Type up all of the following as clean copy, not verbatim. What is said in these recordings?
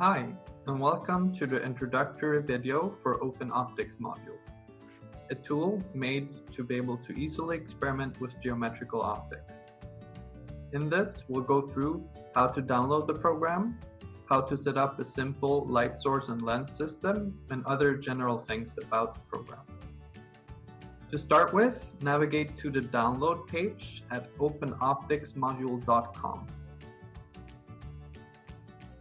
Hi, and welcome to the introductory video for OpenOptics module, a tool made to be able to easily experiment with geometrical optics. In this, we'll go through how to download the program, how to set up a simple light source and lens system, and other general things about the program. To start with, navigate to the download page at openopticsmodule.com.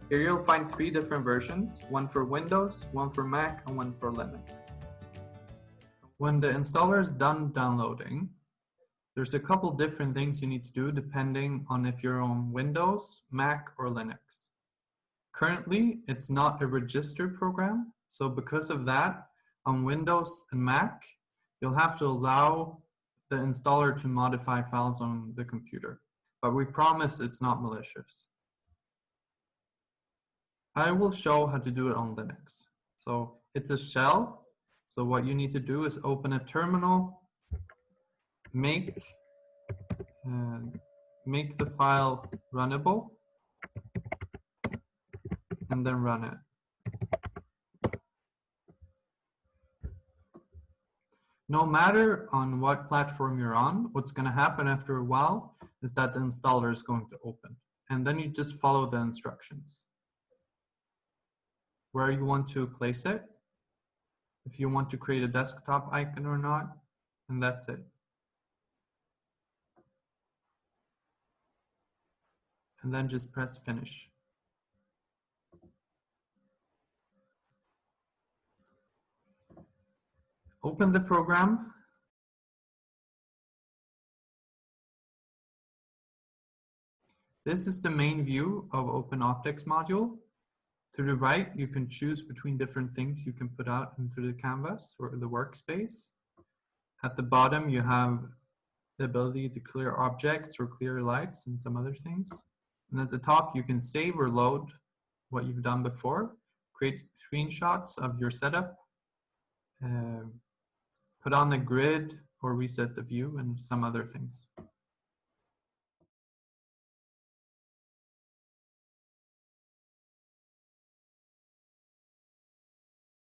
Here you'll find 3 different versions, one for Windows, one for Mac, and one for Linux. When the installer is done downloading, there's a couple different things you need to do depending on if you're on Windows, Mac, or Linux. Currently, it's not a registered program, so because of that, on Windows and Mac, you'll have to allow the installer to modify files on the computer, but we promise it's not malicious. I will show how to do it on Linux. So it's a shell. So what you need to do is open a terminal, make the file runnable, and then run it. No matter on what platform you're on, what's going to happen after a while is that the installer is going to open. And then you just follow the instructions. Where you want to place it, if you want to create a desktop icon or not, and that's it. And then just press finish. Open the program. This is the main view of OpenOptics module. To the right, you can choose between different things you can put out into the canvas or the workspace. At the bottom, you have the ability to clear objects or clear lights and some other things. And at the top, you can save or load what you've done before, create screenshots of your setup, put on the grid or reset the view, and some other things.